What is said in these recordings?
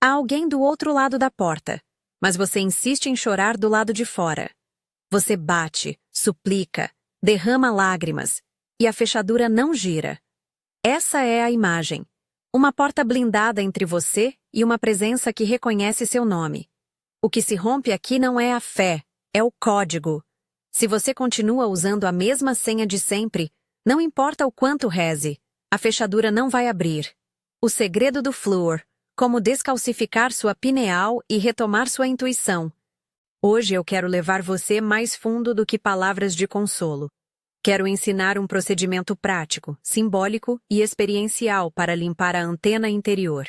Há alguém do outro lado da porta, mas você insiste em chorar do lado de fora. Você bate, suplica, derrama lágrimas, e a fechadura não gira. Essa é a imagem. Uma porta blindada entre você e uma presença que reconhece seu nome. O que se rompe aqui não é a fé, é o código. Se você continua usando a mesma senha de sempre, não importa o quanto reze, a fechadura não vai abrir. O segredo do Flúor, como descalcificar sua pineal e retomar sua intuição. Hoje eu quero levar você mais fundo do que palavras de consolo. Quero ensinar um procedimento prático, simbólico e experiencial para limpar a antena interior.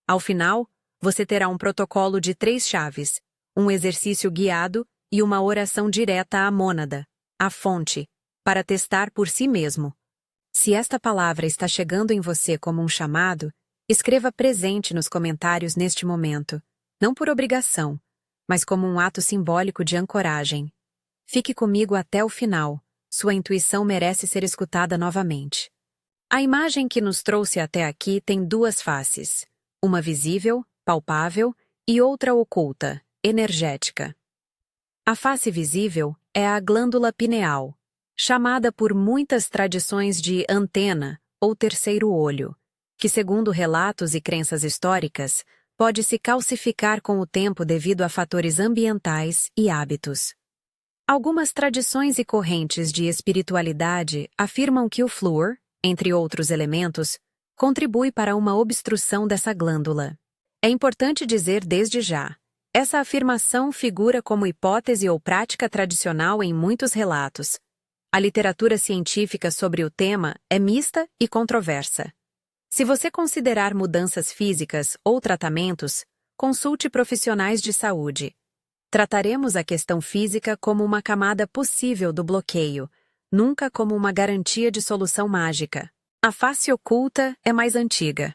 Ao final, você terá um protocolo de 3 chaves, um exercício guiado e uma oração direta à mônada, à fonte, para testar por si mesmo. Se esta palavra está chegando em você como um chamado, escreva presente nos comentários neste momento, não por obrigação, mas como um ato simbólico de ancoragem. Fique comigo até o final. Sua intuição merece ser escutada novamente. A imagem que nos trouxe até aqui tem 2 faces, uma visível, palpável, e outra oculta, energética. A face visível é a glândula pineal, chamada por muitas tradições de antena ou terceiro olho, que, segundo relatos e crenças históricas, pode se calcificar com o tempo devido a fatores ambientais e hábitos. Algumas tradições e correntes de espiritualidade afirmam que o flúor, entre outros elementos, contribui para uma obstrução dessa glândula. É importante dizer desde já, essa afirmação figura como hipótese ou prática tradicional em muitos relatos. A literatura científica sobre o tema é mista e controversa. Se você considerar mudanças físicas ou tratamentos, consulte profissionais de saúde. Trataremos a questão física como uma camada possível do bloqueio, nunca como uma garantia de solução mágica. A face oculta é mais antiga.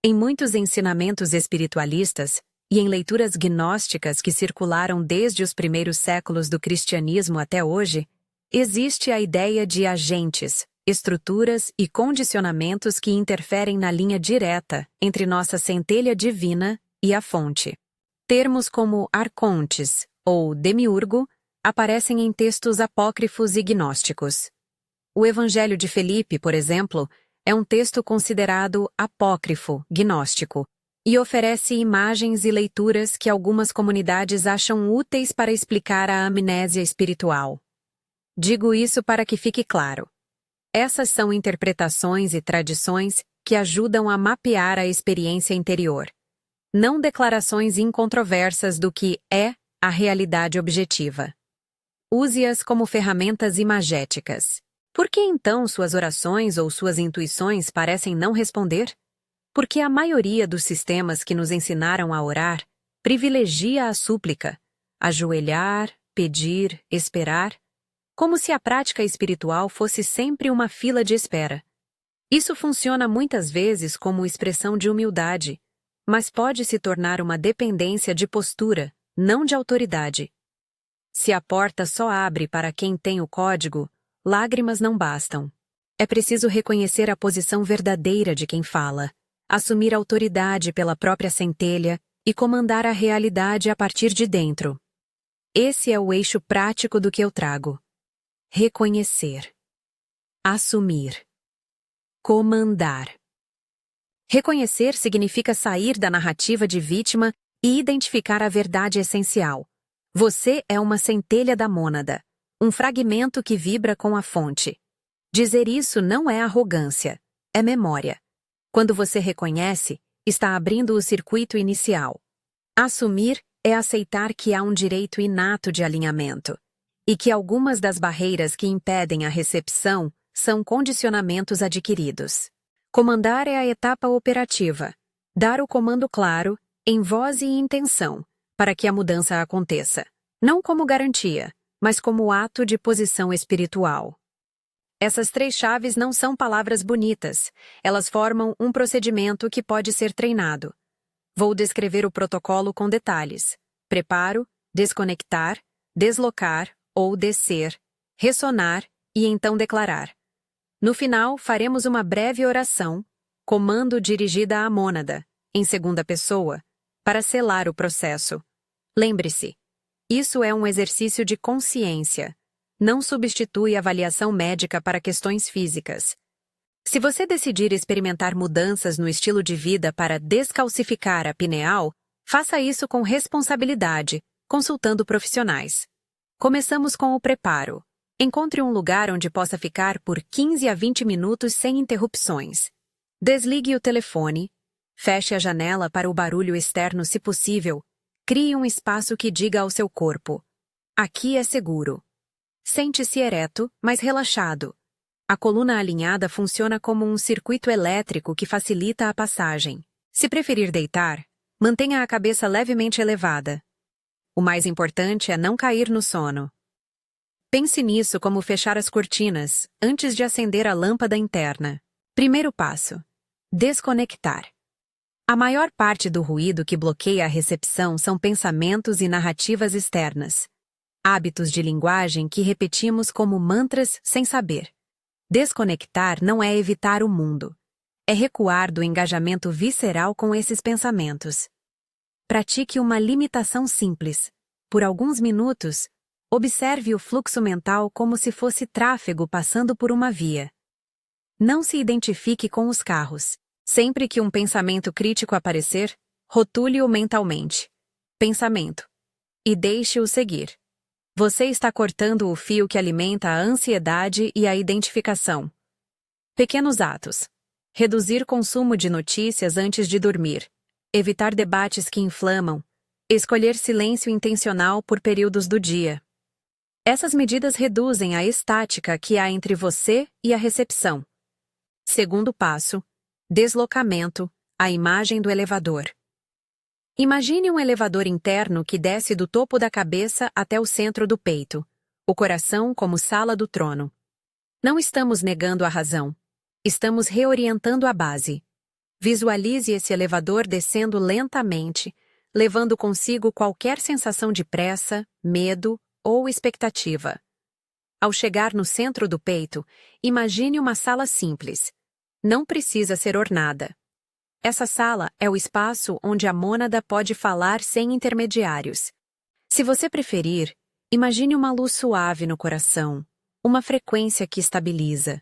Em muitos ensinamentos espiritualistas e em leituras gnósticas que circularam desde os primeiros séculos do cristianismo até hoje, existe a ideia de agentes, estruturas e condicionamentos que interferem na linha direta entre nossa centelha divina e a fonte. Termos como arcontes ou demiurgo aparecem em textos apócrifos e gnósticos. O Evangelho de Felipe, por exemplo, é um texto considerado apócrifo, gnóstico, e oferece imagens e leituras que algumas comunidades acham úteis para explicar a amnésia espiritual. Digo isso para que fique claro. Essas são interpretações e tradições que ajudam a mapear a experiência interior. Não declarações incontroversas do que é a realidade objetiva. Use-as como ferramentas imagéticas. Por que então suas orações ou suas intuições parecem não responder? Porque a maioria dos sistemas que nos ensinaram a orar privilegia a súplica, ajoelhar, pedir, esperar, como se a prática espiritual fosse sempre uma fila de espera. Isso funciona muitas vezes como expressão de humildade, mas pode se tornar uma dependência de postura, não de autoridade. Se a porta só abre para quem tem o código, lágrimas não bastam. É preciso reconhecer a posição verdadeira de quem fala, assumir autoridade pela própria centelha e comandar a realidade a partir de dentro. Esse é o eixo prático do que eu trago. Reconhecer. Assumir. Comandar. Reconhecer significa sair da narrativa de vítima e identificar a verdade essencial. Você é uma centelha da mônada, um fragmento que vibra com a fonte. Dizer isso não é arrogância, é memória. Quando você reconhece, está abrindo o circuito inicial. Assumir é aceitar que há um direito inato de alinhamento, e que algumas das barreiras que impedem a recepção são condicionamentos adquiridos. Comandar é a etapa operativa. Dar o comando claro, em voz e intenção, para que a mudança aconteça. Não como garantia, mas como ato de posição espiritual. Essas 3 chaves não são palavras bonitas. Elas formam um procedimento que pode ser treinado. Vou descrever o protocolo com detalhes. Preparo, desconectar, deslocar ou descer, ressonar e então declarar. No final, faremos uma breve oração, comando dirigida à mônada, em segunda pessoa, para selar o processo. Lembre-se, isso é um exercício de consciência. Não substitui avaliação médica para questões físicas. Se você decidir experimentar mudanças no estilo de vida para descalcificar a pineal, faça isso com responsabilidade, consultando profissionais. Começamos com o preparo. Encontre um lugar onde possa ficar por 15 a 20 minutos sem interrupções. Desligue o telefone, feche a janela para o barulho externo se possível, crie um espaço que diga ao seu corpo: aqui é seguro. Sente-se ereto, mas relaxado. A coluna alinhada funciona como um circuito elétrico que facilita a passagem. Se preferir deitar, mantenha a cabeça levemente elevada. O mais importante é não cair no sono. Pense nisso como fechar as cortinas, antes de acender a lâmpada interna. Primeiro passo: desconectar. A maior parte do ruído que bloqueia a recepção são pensamentos e narrativas externas. Hábitos de linguagem que repetimos como mantras sem saber. Desconectar não é evitar o mundo. É recuar do engajamento visceral com esses pensamentos. Pratique uma limitação simples. Por alguns minutos, observe o fluxo mental como se fosse tráfego passando por uma via. Não se identifique com os carros. Sempre que um pensamento crítico aparecer, rotule-o mentalmente. Pensamento. E deixe-o seguir. Você está cortando o fio que alimenta a ansiedade e a identificação. Pequenos atos. Reduzir consumo de notícias antes de dormir. Evitar debates que inflamam. Escolher silêncio intencional por períodos do dia. Essas medidas reduzem a estática que há entre você e a recepção. Segundo passo: deslocamento, a imagem do elevador. Imagine um elevador interno que desce do topo da cabeça até o centro do peito, o coração como sala do trono. Não estamos negando a razão. Estamos reorientando a base. Visualize esse elevador descendo lentamente, levando consigo qualquer sensação de pressa, medo ou expectativa. Ao chegar no centro do peito, imagine uma sala simples. Não precisa ser ornada. Essa sala é o espaço onde a mônada pode falar sem intermediários. Se você preferir, imagine uma luz suave no coração, uma frequência que estabiliza.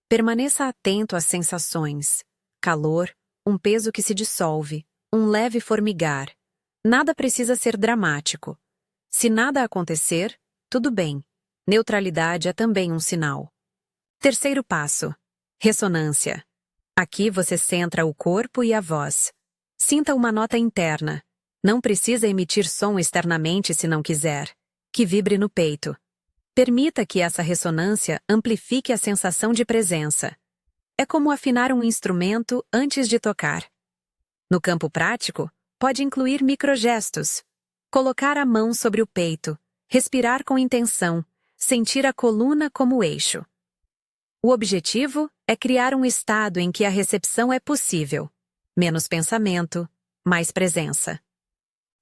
Permaneça atento às sensações: calor, um peso que se dissolve, um leve formigar. Nada precisa ser dramático. Se nada acontecer, tudo bem. Neutralidade é também um sinal. Terceiro passo: ressonância. Aqui você centra o corpo e a voz. Sinta uma nota interna. Não precisa emitir som externamente se não quiser. Que vibre no peito. Permita que essa ressonância amplifique a sensação de presença. É como afinar um instrumento antes de tocar. No campo prático, pode incluir microgestos. Colocar a mão sobre o peito, respirar com intenção, sentir a coluna como eixo. O objetivo é criar um estado em que a recepção é possível. Menos pensamento, mais presença.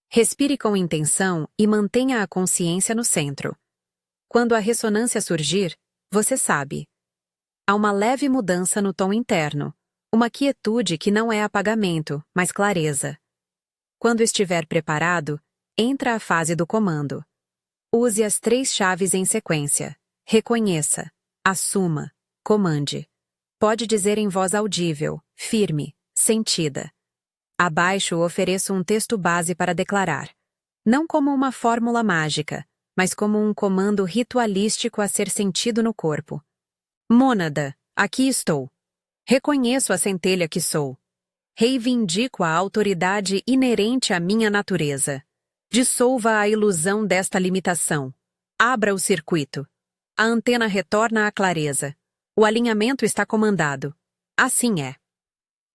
Respire com intenção e mantenha a consciência no centro. Quando a ressonância surgir, você sabe. Há uma leve mudança no tom interno, uma quietude que não é apagamento, mas clareza. Quando estiver preparado, entra a fase do comando. Use as 3 chaves em sequência. Reconheça, assuma, comande. Pode dizer em voz audível, firme, sentida. Abaixo ofereço um texto base para declarar. Não como uma fórmula mágica, mas como um comando ritualístico a ser sentido no corpo. Mônada, aqui estou. Reconheço a centelha que sou. Reivindico a autoridade inerente à minha natureza. Dissolva a ilusão desta limitação. Abra o circuito. A antena retorna à clareza. O alinhamento está comandado. Assim é.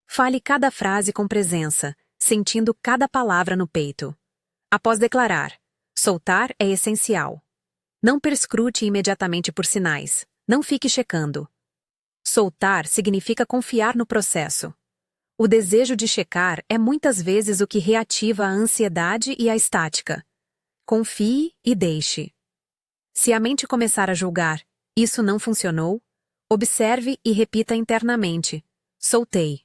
Fale cada frase com presença, sentindo cada palavra no peito. Após declarar, soltar é essencial. Não perscrute imediatamente por sinais. Não fique checando. Soltar significa confiar no processo. O desejo de checar é muitas vezes o que reativa a ansiedade e a estática. Confie e deixe. Se a mente começar a julgar, isso não funcionou, observe e repita internamente. Soltei.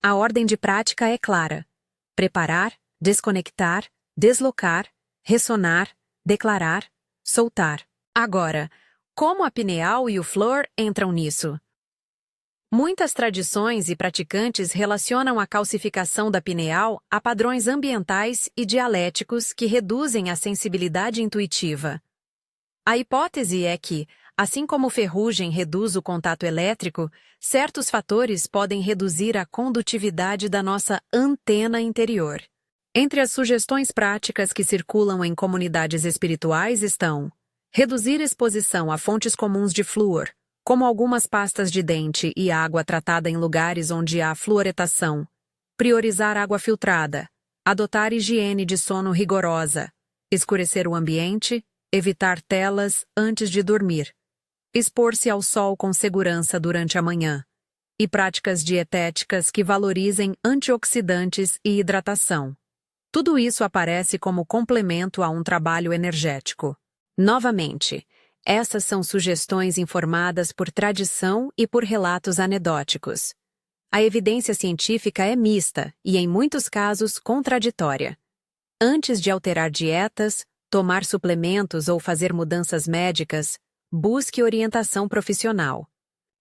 A ordem de prática é clara: preparar, desconectar, deslocar, ressonar, declarar, soltar. Agora, como a pineal e o flor entram nisso? Muitas tradições e praticantes relacionam a calcificação da pineal a padrões ambientais e dialéticos que reduzem a sensibilidade intuitiva. A hipótese é que, assim como ferrugem reduz o contato elétrico, certos fatores podem reduzir a condutividade da nossa antena interior. Entre as sugestões práticas que circulam em comunidades espirituais estão: reduzir exposição a fontes comuns de flúor, como algumas pastas de dente e água tratada em lugares onde há fluoretação; priorizar água filtrada; adotar higiene de sono rigorosa; escurecer o ambiente; evitar telas antes de dormir; expor-se ao sol com segurança durante a manhã; e práticas dietéticas que valorizem antioxidantes e hidratação. Tudo isso aparece como complemento a um trabalho energético. Novamente, essas são sugestões informadas por tradição e por relatos anedóticos. A evidência científica é mista e, em muitos casos, contraditória. Antes de alterar dietas, tomar suplementos ou fazer mudanças médicas, busque orientação profissional.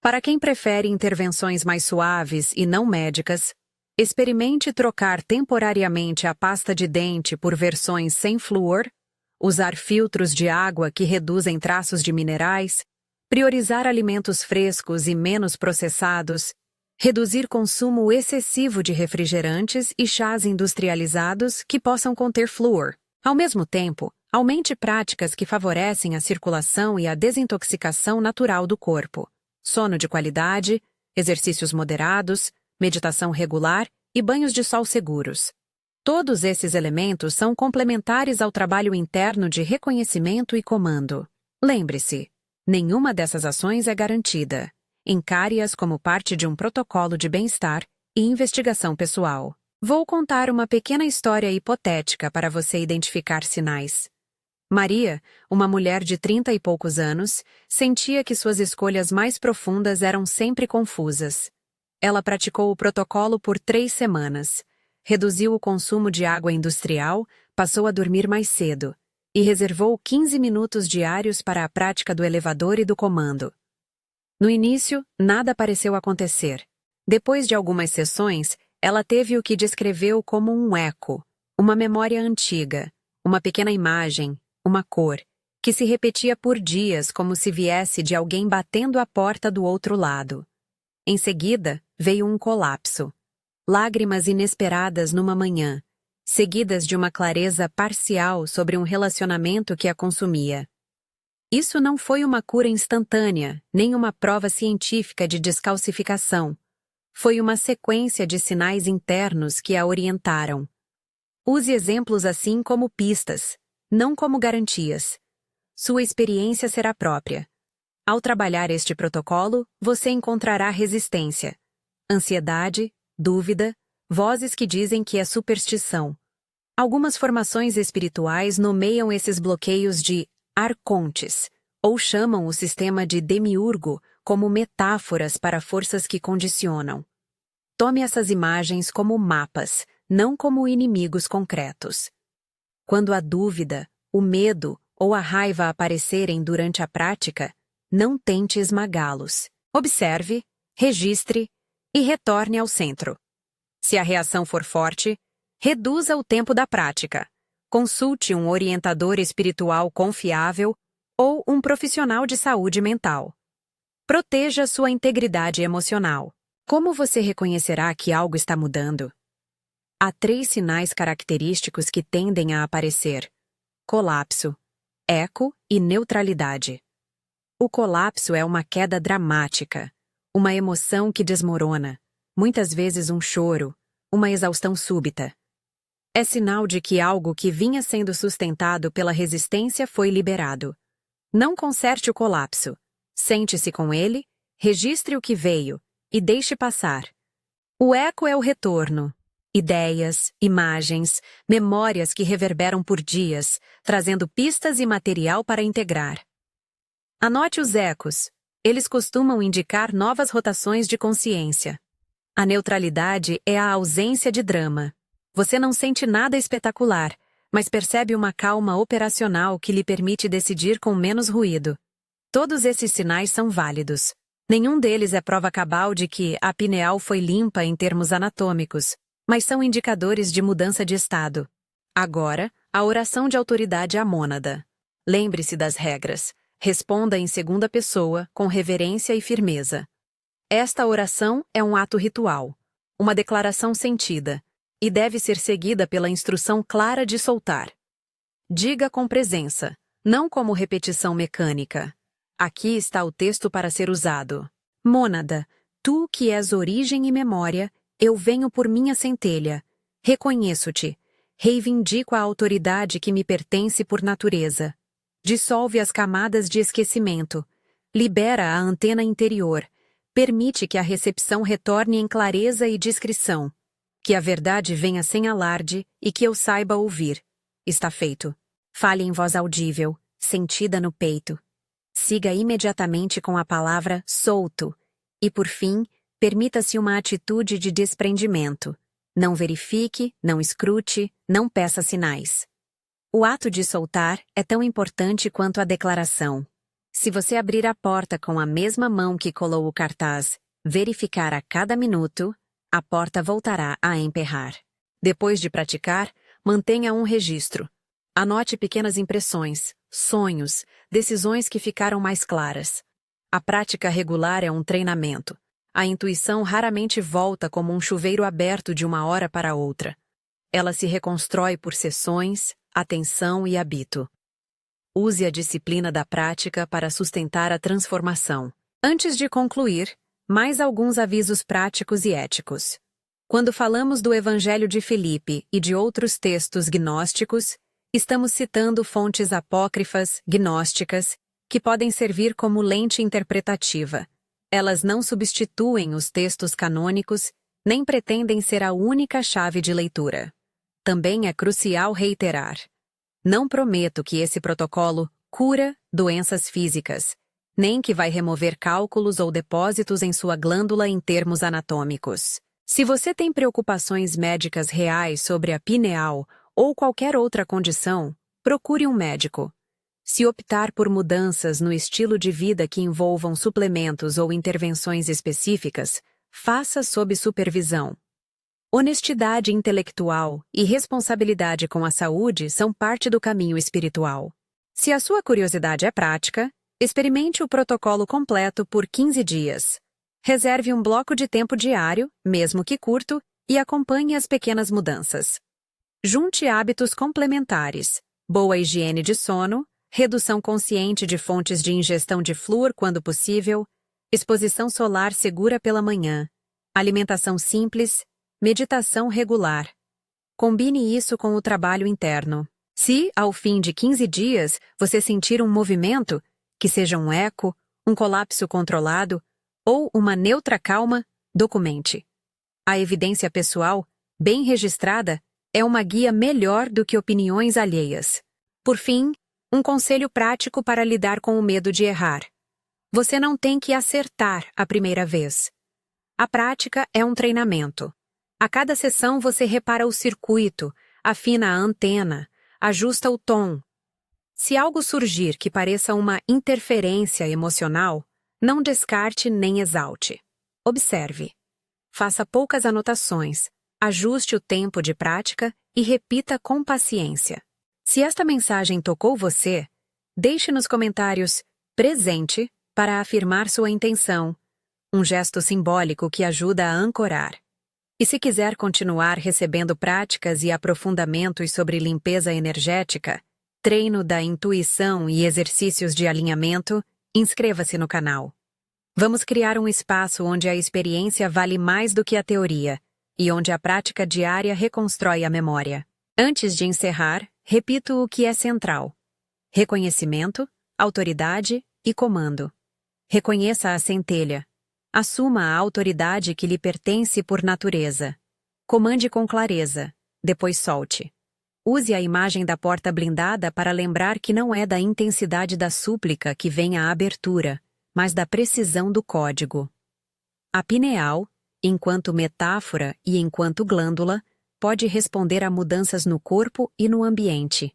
Para quem prefere intervenções mais suaves e não médicas, experimente trocar temporariamente a pasta de dente por versões sem flúor, usar filtros de água que reduzem traços de minerais, priorizar alimentos frescos e menos processados, reduzir consumo excessivo de refrigerantes e chás industrializados que possam conter flúor. Ao mesmo tempo, aumente práticas que favorecem a circulação e a desintoxicação natural do corpo: sono de qualidade, exercícios moderados, meditação regular e banhos de sol seguros. Todos esses elementos são complementares ao trabalho interno de reconhecimento e comando. Lembre-se, nenhuma dessas ações é garantida. Encare-as como parte de um protocolo de bem-estar e investigação pessoal. Vou contar uma pequena história hipotética para você identificar sinais. Maria, uma mulher de 30 e poucos anos, sentia que suas escolhas mais profundas eram sempre confusas. Ela praticou o protocolo por 3 semanas, reduziu o consumo de água industrial, passou a dormir mais cedo e reservou 15 minutos diários para a prática do elevador e do comando. No início, nada pareceu acontecer. Depois de algumas sessões, ela teve o que descreveu como um eco, uma memória antiga, uma pequena imagem, uma cor, que se repetia por dias como se viesse de alguém batendo a porta do outro lado. Em seguida, veio um colapso. Lágrimas inesperadas numa manhã, seguidas de uma clareza parcial sobre um relacionamento que a consumia. Isso não foi uma cura instantânea, nem uma prova científica de descalcificação. Foi uma sequência de sinais internos que a orientaram. Use exemplos assim como pistas, não como garantias. Sua experiência será própria. Ao trabalhar este protocolo, você encontrará resistência, ansiedade, dúvida, vozes que dizem que é superstição. Algumas formações espirituais nomeiam esses bloqueios de arcontes, ou chamam o sistema de demiurgo como metáforas para forças que condicionam. Tome essas imagens como mapas, não como inimigos concretos. Quando a dúvida, o medo ou a raiva aparecerem durante a prática, não tente esmagá-los. Observe, registre e retorne ao centro. Se a reação for forte, reduza o tempo da prática. Consulte um orientador espiritual confiável ou um profissional de saúde mental. Proteja sua integridade emocional. Como você reconhecerá que algo está mudando? Há 3 sinais característicos que tendem a aparecer: colapso, eco e neutralidade. O colapso é uma queda dramática, uma emoção que desmorona, muitas vezes um choro, uma exaustão súbita. É sinal de que algo que vinha sendo sustentado pela resistência foi liberado. Não conserte o colapso. Sente-se com ele, registre o que veio e deixe passar. O eco é o retorno. Ideias, imagens, memórias que reverberam por dias, trazendo pistas e material para integrar. Anote os ecos. Eles costumam indicar novas rotações de consciência. A neutralidade é a ausência de drama. Você não sente nada espetacular, mas percebe uma calma operacional que lhe permite decidir com menos ruído. Todos esses sinais são válidos. Nenhum deles é prova cabal de que a pineal foi limpa em termos anatômicos, mas são indicadores de mudança de estado. Agora, a oração de autoridade à mônada. Lembre-se das regras. Responda em segunda pessoa, com reverência e firmeza. Esta oração é um ato ritual, uma declaração sentida, e deve ser seguida pela instrução clara de soltar. Diga com presença, não como repetição mecânica. Aqui está o texto para ser usado. Mônada, tu que és origem e memória, eu venho por minha centelha. Reconheço-te. Reivindico a autoridade que me pertence por natureza. Dissolve as camadas de esquecimento. Libera a antena interior. Permite que a recepção retorne em clareza e discrição. Que a verdade venha sem alarde e que eu saiba ouvir. Está feito. Fale em voz audível, sentida no peito. Siga imediatamente com a palavra solto. E, por fim, permita-se uma atitude de desprendimento. Não verifique, não escrute, não peça sinais. O ato de soltar é tão importante quanto a declaração. Se você abrir a porta com a mesma mão que colou o cartaz, verificar a cada minuto, a porta voltará a emperrar. Depois de praticar, mantenha um registro. Anote pequenas impressões, sonhos, decisões que ficaram mais claras. A prática regular é um treinamento. A intuição raramente volta como um chuveiro aberto de uma hora para outra. Ela se reconstrói por sessões, atenção e hábito. Use a disciplina da prática para sustentar a transformação. Antes de concluir, mais alguns avisos práticos e éticos. Quando falamos do Evangelho de Filipe e de outros textos gnósticos, estamos citando fontes apócrifas, gnósticas, que podem servir como lente interpretativa. Elas não substituem os textos canônicos, nem pretendem ser a única chave de leitura. Também é crucial reiterar. Não prometo que esse protocolo cura doenças físicas, nem que vai remover cálculos ou depósitos em sua glândula em termos anatômicos. Se você tem preocupações médicas reais sobre a pineal ou qualquer outra condição, procure um médico. Se optar por mudanças no estilo de vida que envolvam suplementos ou intervenções específicas, faça sob supervisão. Honestidade intelectual e responsabilidade com a saúde são parte do caminho espiritual. Se a sua curiosidade é prática, experimente o protocolo completo por 15 dias. Reserve um bloco de tempo diário, mesmo que curto, e acompanhe as pequenas mudanças. Junte hábitos complementares, boa higiene de sono, redução consciente de fontes de ingestão de flúor quando possível, exposição solar segura pela manhã, alimentação simples, meditação regular. Combine isso com o trabalho interno. Se, ao fim de 15 dias, você sentir um movimento, que seja um eco, um colapso controlado ou uma neutra calma, documente. A evidência pessoal, bem registrada, é uma guia melhor do que opiniões alheias. Por fim, um conselho prático para lidar com o medo de errar. Você não tem que acertar a primeira vez. A prática é um treinamento. A cada sessão você repara o circuito, afina a antena, ajusta o tom. Se algo surgir que pareça uma interferência emocional, não descarte nem exalte. Observe. Faça poucas anotações, ajuste o tempo de prática e repita com paciência. Se esta mensagem tocou você, deixe nos comentários "presente" para afirmar sua intenção, um gesto simbólico que ajuda a ancorar. E se quiser continuar recebendo práticas e aprofundamentos sobre limpeza energética, treino da intuição e exercícios de alinhamento, inscreva-se no canal. Vamos criar um espaço onde a experiência vale mais do que a teoria e onde a prática diária reconstrói a memória. Antes de encerrar, repito o que é central: reconhecimento, autoridade e comando. Reconheça a centelha. Assuma a autoridade que lhe pertence por natureza. Comande com clareza, depois solte. Use a imagem da porta blindada para lembrar que não é da intensidade da súplica que vem a abertura, mas da precisão do código. A pineal, enquanto metáfora e enquanto glândula, pode responder a mudanças no corpo e no ambiente.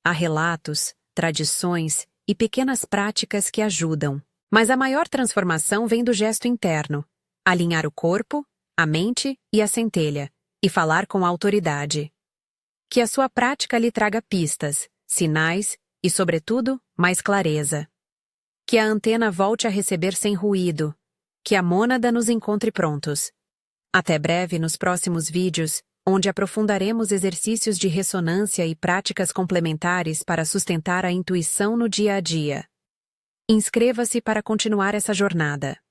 Há relatos, tradições e pequenas práticas que ajudam. Mas a maior transformação vem do gesto interno: alinhar o corpo, a mente e a centelha, e falar com autoridade. Que a sua prática lhe traga pistas, sinais e, sobretudo, mais clareza. Que a antena volte a receber sem ruído. Que a mônada nos encontre prontos. Até breve nos próximos vídeos, onde aprofundaremos exercícios de ressonância e práticas complementares para sustentar a intuição no dia a dia. Inscreva-se para continuar essa jornada.